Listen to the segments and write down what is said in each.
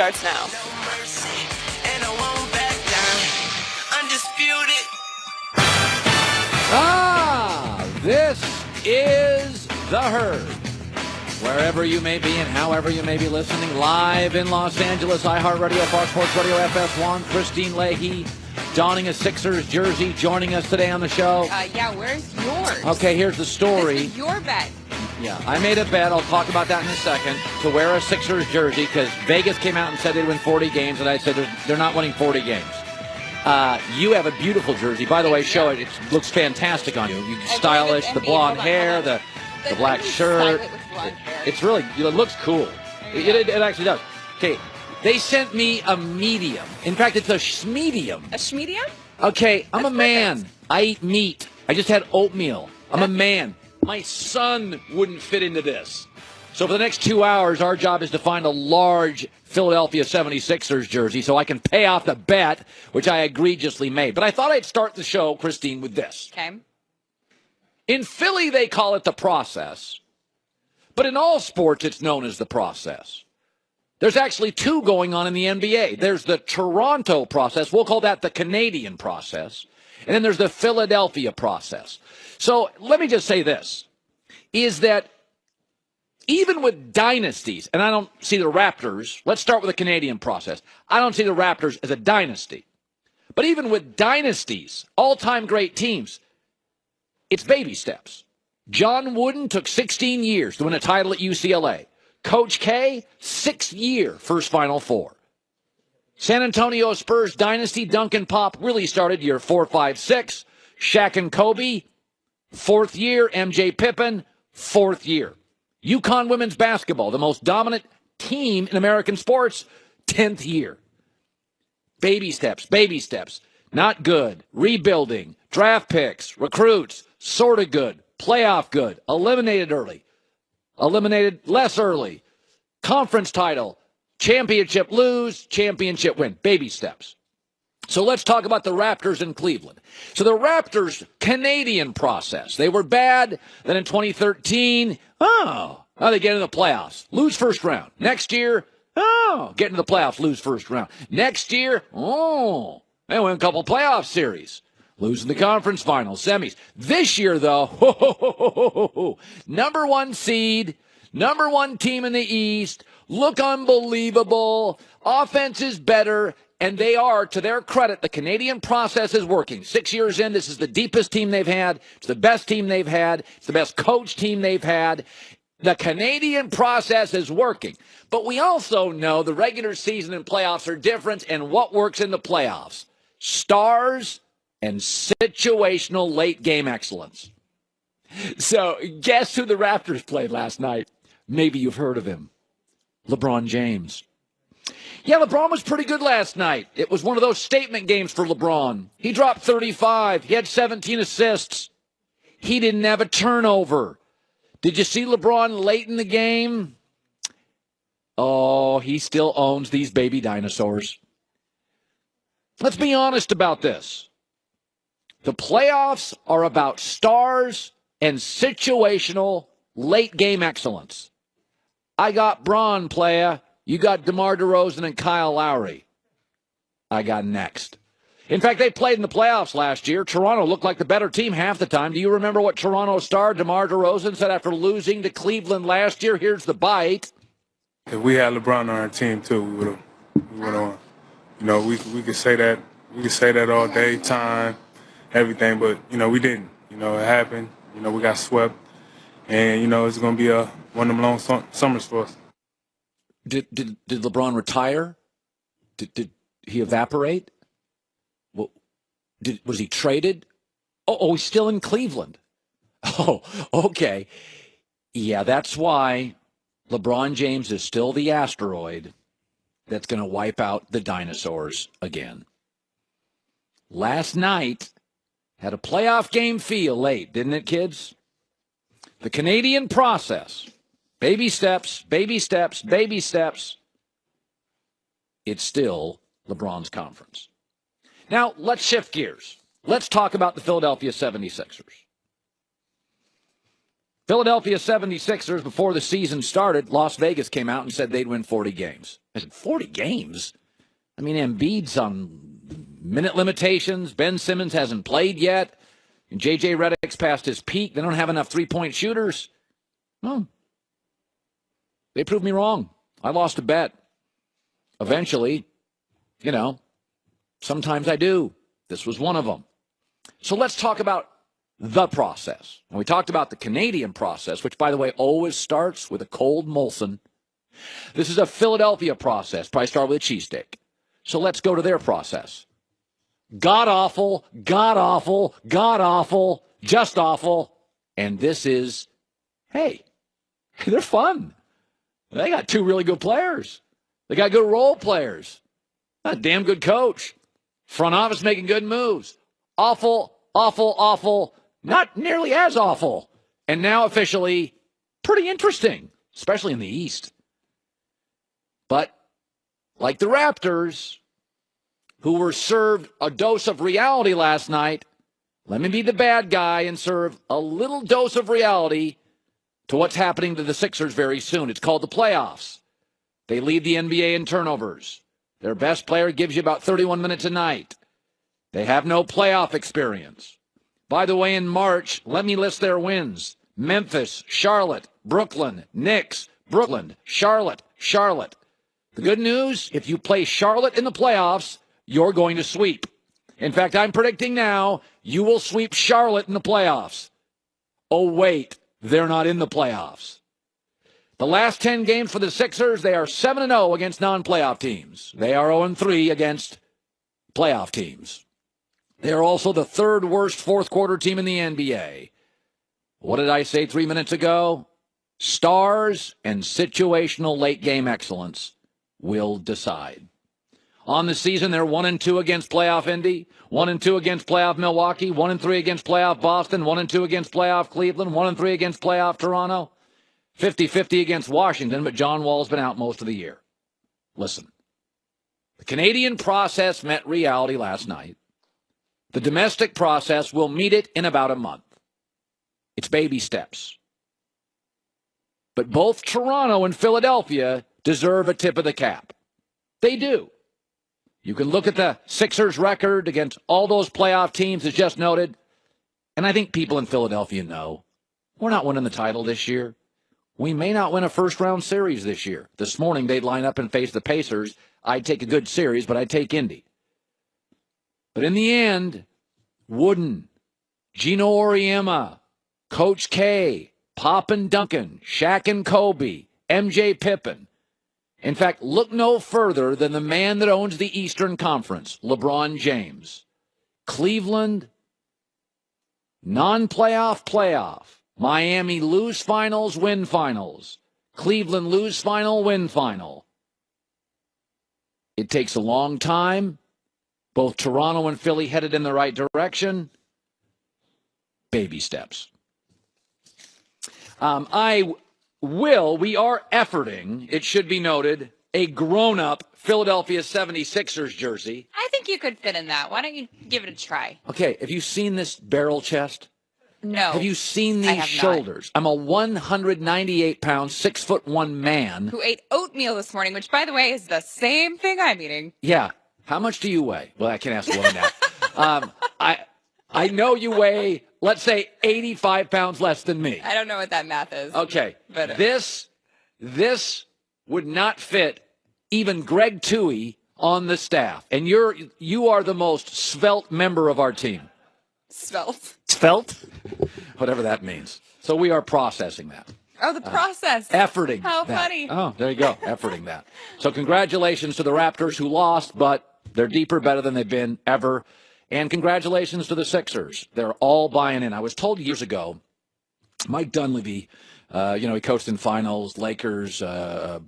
starts now. This is The Herd. Wherever you may be and however you may be listening, live in Los Angeles, iHeartRadio, Fox Sports Radio, FS1, Christine Leahy, donning a Sixers jersey, joining us today on the show. Yeah, where's yours? Okay, here's the story. This is your bet. Yeah, I made a bet, I'll talk about that in a second, to wear a Sixers jersey because Vegas came out and said they'd win 40 games, and I said they're not winning 40 games. You have a beautiful jersey. By the way, show it. It looks fantastic on you. You're stylish, the blonde hair, the black shirt. It's really, it looks cool. It actually does. Okay, they sent me a medium. In fact, it's a schmedium. A schmedium? Okay, I'm a man. I eat meat. I just had oatmeal. I'm a man. My son wouldn't fit into this. So for the next 2 hours, our job is to find a large Philadelphia 76ers jersey so I can pay off the bet, which I egregiously made. But I thought I'd start the show, Christine, with this. Okay. In Philly, they call it the process. But in all sports, it's known as the process. There's actually two going on in the NBA. There's the Toronto process. We'll call that the Canadian process. And then there's the Philadelphia process. So let me just say this, is that even with dynasties, and I don't see the Raptors, let's start with the Canadian process. I don't see the Raptors as a dynasty. But even with dynasties, all-time great teams, it's baby steps. John Wooden took 16 years to win a title at UCLA. Coach K, 6th year, first Final Four. San Antonio Spurs dynasty, Duncan Pop really started year 4, 5, 6. Shaq and Kobe, 4th year. MJ Pippen, 4th year. UConn women's basketball, the most dominant team in American sports, 10th year. Baby steps, baby steps. Not good. Rebuilding. Draft picks. Recruits. Sort of good. Playoff good. Eliminated early. Eliminated less early. Conference title. Championship lose. Championship win. Baby steps. So let's talk about the Raptors in Cleveland. So the Raptors' Canadian process. They were bad. Then in 2013, now they get into the playoffs. Lose first round. Next year, get into the playoffs. Lose first round. Next year, they win a couple playoff series. Lose in the conference finals, semis. This year, though, number one seed, number one team in the East, look unbelievable. Offense is better. And they are, to their credit, the Canadian process is working. 6 years in, this is the deepest team they've had. It's the best team they've had. It's the best coach team they've had. The Canadian process is working. But we also know the regular season and playoffs are different, and what works in the playoffs? Stars and situational late-game excellence. So guess who the Raptors played last night? Maybe you've heard of him. LeBron James. Yeah, LeBron was pretty good last night. It was one of those statement games for LeBron. He dropped 35. He had 17 assists. He didn't have a turnover. Did you see LeBron late in the game? Oh, he still owns these baby dinosaurs. Let's be honest about this. The playoffs are about stars and situational late-game excellence. I got Braun, playa. You got DeMar DeRozan and Kyle Lowry. I got next. In fact, they played in the playoffs last year. Toronto looked like the better team half the time. Do you remember what Toronto star DeMar DeRozan said after losing to Cleveland last year? Here's the bite. If we had LeBron on our team, too, we would have won. You know, we could say that. We could say that all day, time, everything, but, we didn't. It happened. We got swept. And, it's going to be one of them long summers for us. Did LeBron retire? Did he evaporate? Was he traded? Oh, he's still in Cleveland. Oh, okay. Yeah, that's why LeBron James is still the asteroid that's going to wipe out the dinosaurs again. Last night had a playoff game feel late, didn't it, kids? The Canadian process. Baby steps, baby steps, baby steps. It's still LeBron's conference. Now, let's shift gears. Let's talk about the Philadelphia 76ers. Philadelphia 76ers, before the season started, Las Vegas came out and said they'd win 40 games. I said, 40 games? I mean, Embiid's on minute limitations. Ben Simmons hasn't played yet. And J.J. Redick's past his peak. They don't have enough three-point shooters. No. They proved me wrong. I lost a bet. Eventually, sometimes I do. This was one of them. So let's talk about the process. And we talked about the Canadian process, which, by the way, always starts with a cold Molson. This is a Philadelphia process. Probably start with a cheesesteak. So let's go to their process. God-awful, God-awful, God-awful, just awful. And this is, hey, they're fun. They got two really good players. They got good role players. A damn good coach. Front office making good moves. Awful, awful, awful. Not nearly as awful. And now officially pretty interesting, especially in the East. But like the Raptors, who were served a dose of reality last night, let me be the bad guy and serve a little dose of reality to what's happening to the Sixers very soon. It's called the playoffs. They lead the NBA in turnovers. Their best player gives you about 31 minutes a night. They have no playoff experience. By the way, in March, let me list their wins. Memphis, Charlotte, Brooklyn, Knicks, Brooklyn, Charlotte, Charlotte. The good news, if you play Charlotte in the playoffs, you're going to sweep. In fact, I'm predicting now you will sweep Charlotte in the playoffs. Oh, wait, they're not in the playoffs. The last 10 games for the Sixers, they are 7-0 against non-playoff teams. They are 0-3 against playoff teams. They are also the third worst fourth-quarter team in the NBA. What did I say 3 minutes ago? Stars and situational late-game excellence will decide. On the season, they're 1-2 against playoff Indy, 1-2 against playoff Milwaukee, 1-3 against playoff Boston, 1-2 against playoff Cleveland, 1-3 against playoff Toronto, 50-50 against Washington, but John Wall's been out most of the year. Listen, the Canadian process met reality last night. The domestic process will meet it in about a month. It's baby steps. But both Toronto and Philadelphia deserve a tip of the cap. They do. You can look at the Sixers' record against all those playoff teams, as just noted, and I think people in Philadelphia know we're not winning the title this year. We may not win a first-round series this year. This morning, they'd line up and face the Pacers. I'd take a good series, but I'd take Indy. But in the end, Wooden, Gino Auriemma, Coach K, Pop and Duncan, Shaq and Kobe, MJ Pippen. In fact, look no further than the man that owns the Eastern Conference, LeBron James. Cleveland, non-playoff, playoff. Miami lose finals, win finals. Cleveland lose final, win final. It takes a long time. Both Toronto and Philly headed in the right direction. Baby steps. We are efforting, it should be noted, a grown-up Philadelphia 76ers jersey. I think you could fit in that. Why don't you give it a try? Okay, have you seen this barrel chest? No. Have you seen these shoulders? Not. I'm a 198-pound, 6'1" man. Who ate oatmeal this morning, which, by the way, is the same thing I'm eating. Yeah. How much do you weigh? Well, I can't ask a woman that. I know you weigh, let's say, 85 pounds less than me. I don't know what that math is. Okay. But This would not fit even Greg Toohey on the staff. And you are the most svelte member of our team. Svelte. Svelte? Whatever that means. So we are processing that. Oh, the process. Efforting. How that. funny. Oh, there you go. Efforting that. So congratulations to the Raptors who lost, but they're deeper, better than they've been ever. And congratulations to the Sixers. They're all buying in. I was told years ago, Mike Dunleavy, he coached in finals, Lakers,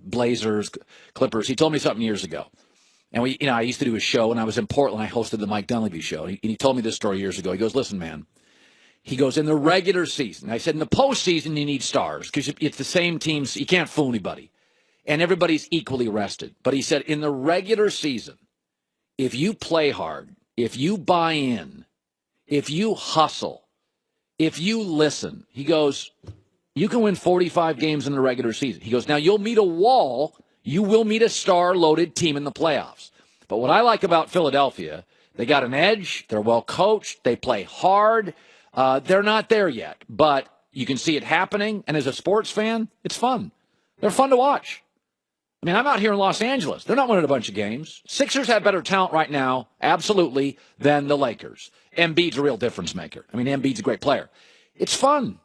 Blazers, Clippers. He told me something years ago. And I used to do a show, and I was in Portland. I hosted the Mike Dunleavy show. And he told me this story years ago. He goes, listen, man. He goes, in the regular season, I said, in the postseason, you need stars because it's the same teams. You can't fool anybody. And everybody's equally rested. But he said, in the regular season, if you play hard, if you buy in, if you hustle, if you listen, he goes, You can win 45 games in the regular season. He goes, now you'll meet a wall. You will meet a star-loaded team in the playoffs. But what I like about Philadelphia, they got an edge. They're well coached. They play hard. They're not there yet, but you can see it happening. And as a sports fan, it's fun. They're fun to watch. I mean, I'm out here in Los Angeles. They're not winning a bunch of games. Sixers have better talent right now, absolutely, than the Lakers. Embiid's a real difference maker. I mean, Embiid's a great player. It's fun.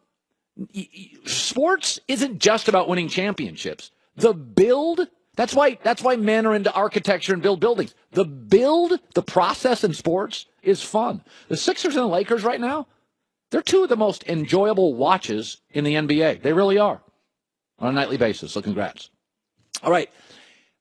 Sports isn't just about winning championships. The build, that's why men are into architecture and build buildings. The build, the process in sports is fun. The Sixers and the Lakers right now, they're two of the most enjoyable watches in the NBA. They really are on a nightly basis. So congrats. All right.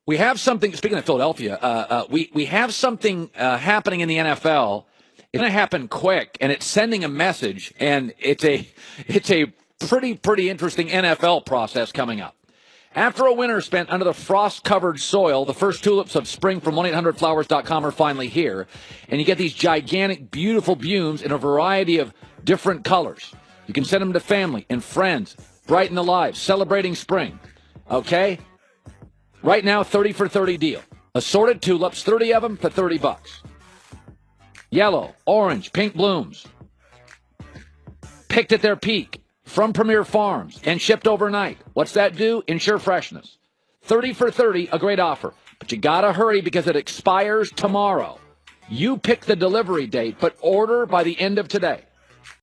We have something, speaking of Philadelphia, we have something happening in the NFL. It's going to happen quick, and it's sending a message, and it's a pretty interesting NFL process coming up. After a winter spent under the frost-covered soil, the first tulips of spring from 1-800-Flowers.com are finally here, and you get these gigantic, beautiful blooms in a variety of different colors. You can send them to family and friends, brighten the lives, celebrating spring. Okay? Right now, 30 for 30 deal. Assorted tulips, 30 of them for $30. Yellow, orange, pink blooms. Picked at their peak from Premier Farms and shipped overnight. What's that do? Ensure freshness. 30 for 30, a great offer. But you got to hurry because it expires tomorrow. You pick the delivery date, but order by the end of today.